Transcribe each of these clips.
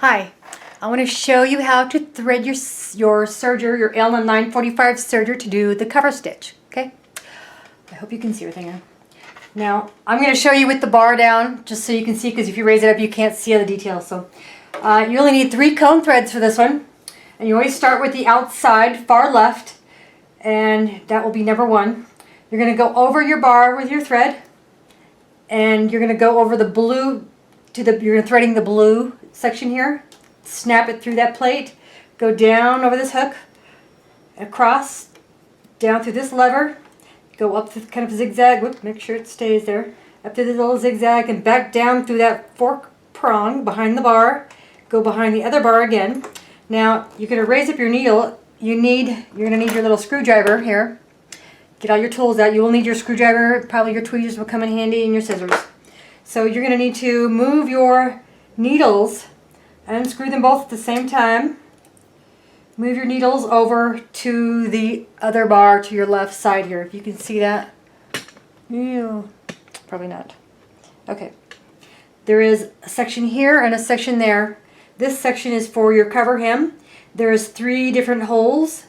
Hi, I want to show you how to thread your serger, your Elna 945 serger to do the cover stitch, okay? I hope you can see everything now. Now, I'm going to show you with the bar down, just so you can see, because if you raise it up, you can't see all the details. So, you only need 3 cone threads for this one. And you always start with the outside, far left, and that will be number 1. You're going to go over your bar with your thread, and you're going to go over the blue, you're threading the blue section here, snap it through that plate, go down over this hook, across, down through this lever, go up this kind of zigzag, whoop, make sure it stays there, up to this little zigzag and back down through that fork prong behind the bar, go behind the other bar again. Now you're going to raise up your needle, you're going to need your little screwdriver here. Get all your tools out. You will need your screwdriver, probably your tweezers will come in handy, and your scissors. So you're going to need to move your needles and unscrew them both at the same time. Move your needles over to the other bar to your left side here. If you can see that. Ew. Probably not. Okay. There is a section here and a section there. This section is for your cover hem. There's 3 different holes,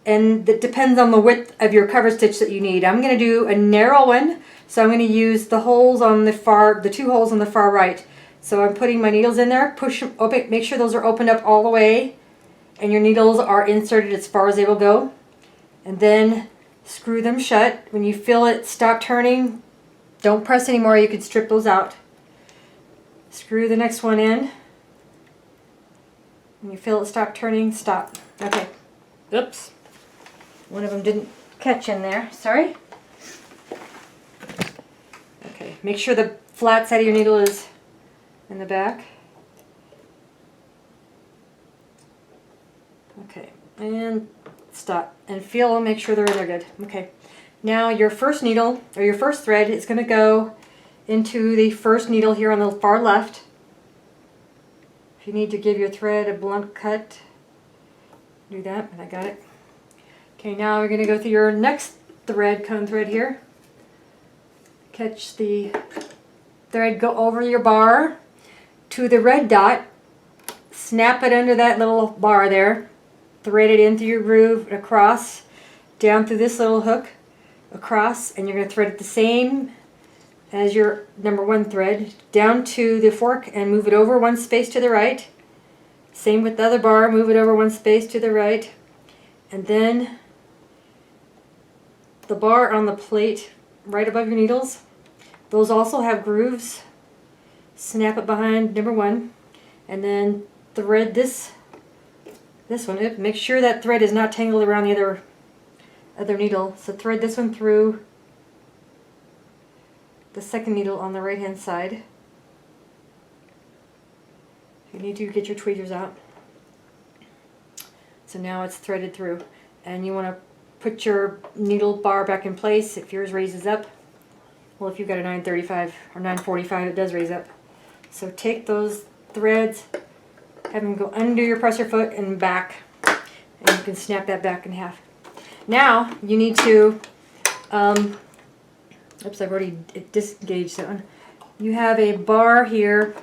and that depends on the width of your cover stitch that you need. I'm going to do a narrow one, so I'm going to use the holes on the 2 holes on the far right. So I'm putting my needles in there, push them open, make sure those are opened up all the way, and your needles are inserted as far as they will go. And then screw them shut. When you feel it stop turning, don't press anymore, you can strip those out. Screw the next one in. When you feel it stop turning, stop. Okay. Oops. One of them didn't catch in there, sorry. Okay, make sure the flat side of your needle is in the back. Okay, and stop. And feel them, make sure they're in there good. Okay, now your first needle, or your first thread, is going to go into the first needle here on the far left. If you need to give your thread a blunt cut, do that, and I got it. Okay, now we're going to go through your next thread, cone thread here. Catch the thread, go over your bar to the red dot, snap it under that little bar there, thread it in through your groove, across, down through this little hook, across, and you're going to thread it the same as your number 1 thread, down to the fork and move it over 1 space to the right. Same with the other bar, move it over 1 space to the right, and then the bar on the plate right above your needles, those also have grooves. Snap it behind number 1, and then thread this one. Make sure that thread is not tangled around the other needle. So thread this one through the second needle on the right hand side. You need to get your tweezers out. So now it's threaded through, and you want to put your needle bar back in place. If yours raises up, well, if you've got a 935 or 945, it does raise up. So take those threads, have them go under your presser foot and back, and you can snap that back in half. Now you need to, oops, I've already disengaged that one. You have a bar here.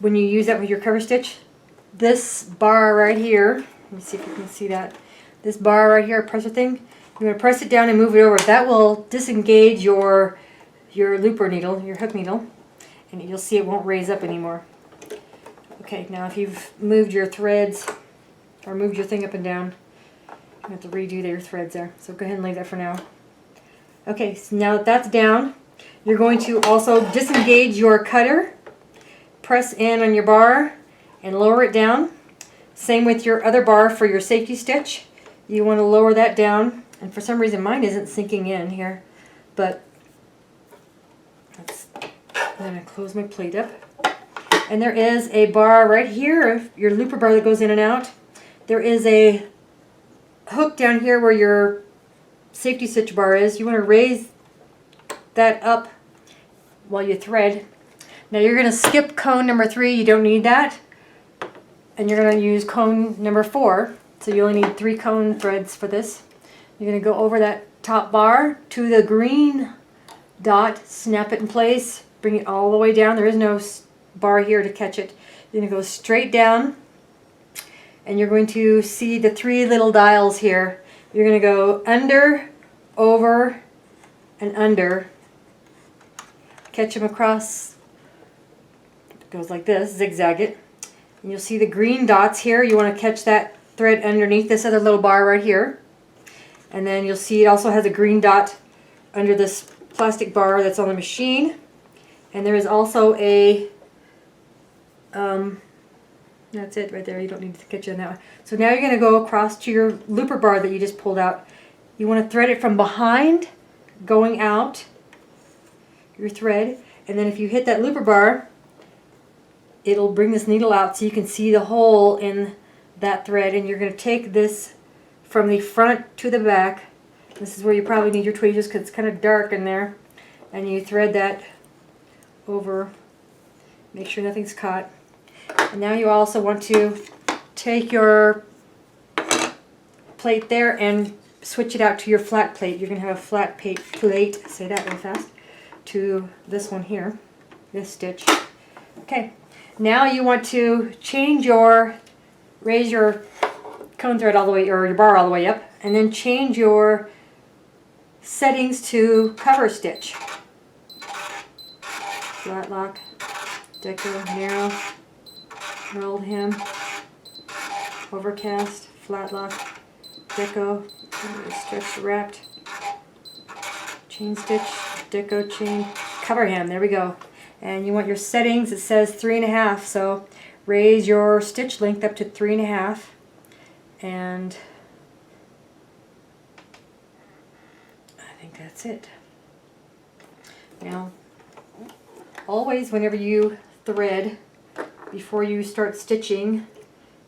When you use that with your cover stitch, this bar right here, let me see if you can see that. This bar right here, presser thing, you're going to press it down and move it over. That will disengage your looper needle, your hook needle, and you'll see it won't raise up anymore. Okay, now if you've moved your threads or moved your thing up and down, you have to redo your threads there. So go ahead and leave that for now. Okay, so now that that's down, you're going to also disengage your cutter, press in on your bar, and lower it down. Same with your other bar for your safety stitch. You want to lower that down, and for some reason mine isn't sinking in here, but I'm going to close my plate up. And there is a bar right here, your looper bar that goes in and out. There is a hook down here where your safety stitch bar is. You want to raise that up while you thread. Now you're going to skip cone number 3, you don't need that. And you're going to use cone number 4. So you only need 3 cone threads for this. You're going to go over that top bar to the green dot, snap it in place, bring it all the way down. There is no bar here to catch it. You're going to go straight down, and you're going to see the 3 little dials here. You're going to go under, over, and under. Catch them across. It goes like this, zigzag it. And you'll see the green dots here. You want to catch that thread underneath this other little bar right here. And then you'll see it also has a green dot under this plastic bar that's on the machine. And there is also a, that's it right there. You don't need to catch it on that one. So now you're going to go across to your looper bar that you just pulled out. You want to thread it from behind, going out your thread. And then if you hit that looper bar, it'll bring this needle out so you can see the hole in that thread. And you're going to take this from the front to the back. This is where you probably need your tweezers because it's kind of dark in there. And you thread that over, make sure nothing's caught. And now you also want to take your plate there and switch it out to your flat plate. You're going to have a flat plate, say that real fast, to this one here, this stitch. Okay, now you want to raise your cone thread all the way, or your bar all the way up, and then change your settings to cover stitch. Flat lock, deco, narrow, rolled hem, overcast, flat lock, deco, stretched wrapped, chain stitch, deco, chain, cover hem. There we go. And you want your settings, it says 3.5, so raise your stitch length up to 3.5, and I think that's it. Now, always whenever you thread, before you start stitching,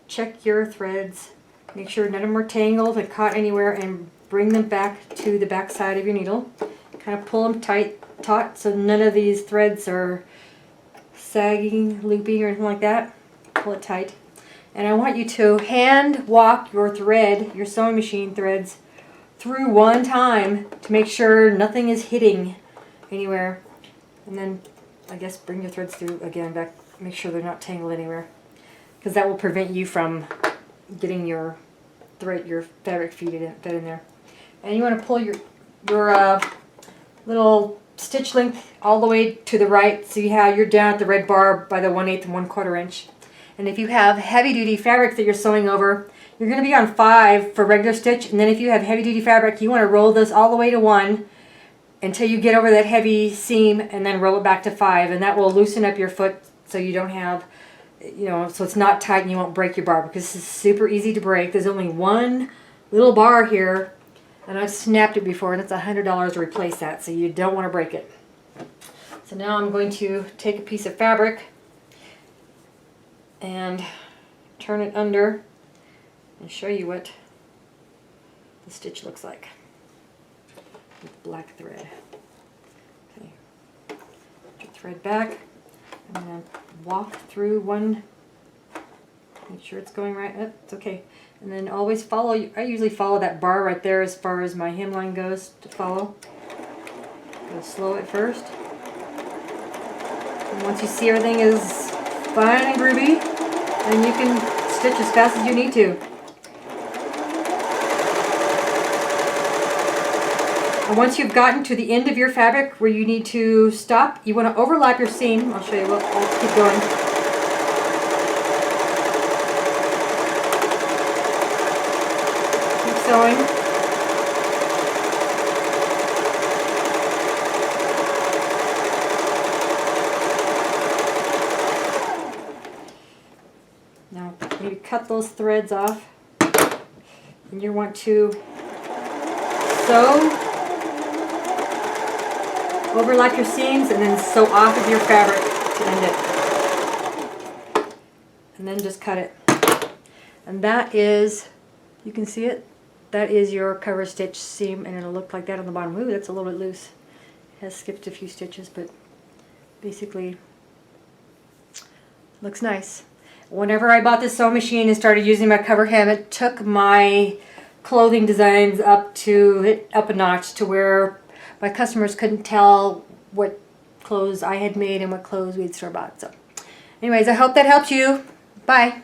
check your threads, make sure none of them are tangled and caught anywhere, and bring them back to the back side of your needle. Kind of pull them taut so none of these threads are sagging, looping, or anything like that. Pull it tight. And I want you to hand walk your thread, your sewing machine threads, through one time to make sure nothing is hitting anywhere. And then, I guess, bring your threads through again, back, make sure they're not tangled anywhere, because that will prevent you from getting your fabric fed in there. And you want to pull your little stitch length all the way to the right, so you're down at the red bar by the 1/8 and 1/4 inch. And if you have heavy duty fabric that you're sewing over, you're going to be on 5 for regular stitch, and then if you have heavy duty fabric, you want to roll this all the way to 1 until you get over that heavy seam, and then roll it back to 5, and that will loosen up your foot so you don't have, so it's not tight and you won't break your bar, because this is super easy to break. There's only one little bar here, and I've snapped it before, and it's $100 to replace that, so you don't want to break it. So now I'm going to take a piece of fabric and turn it under and show you what the stitch looks like with black thread. Okay, put your thread back, and then walk through one, make sure it's going right. Oh, it's okay. And then always follow, I usually follow that bar right there as far as my hemline goes to follow. Go slow at first. And once you see everything is fine and groovy, then you can stitch as fast as you need to. And once you've gotten to the end of your fabric where you need to stop, you want to overlap your seam. I'll show you what, I'll keep going. Keep sewing. Now, maybe cut those threads off. And you want to sew, overlap your seams, and then sew off of your fabric to end it. And then just cut it. And that is, you can see it, that is your cover stitch seam, and it'll look like that on the bottom. Ooh, that's a little bit loose. It has skipped a few stitches, but basically looks nice. Whenever I bought this sewing machine and started using my cover hem, it took my clothing designs up a notch to where my customers couldn't tell what clothes I had made and what clothes we'd store bought. So Anyways, I hope that helps you. Bye.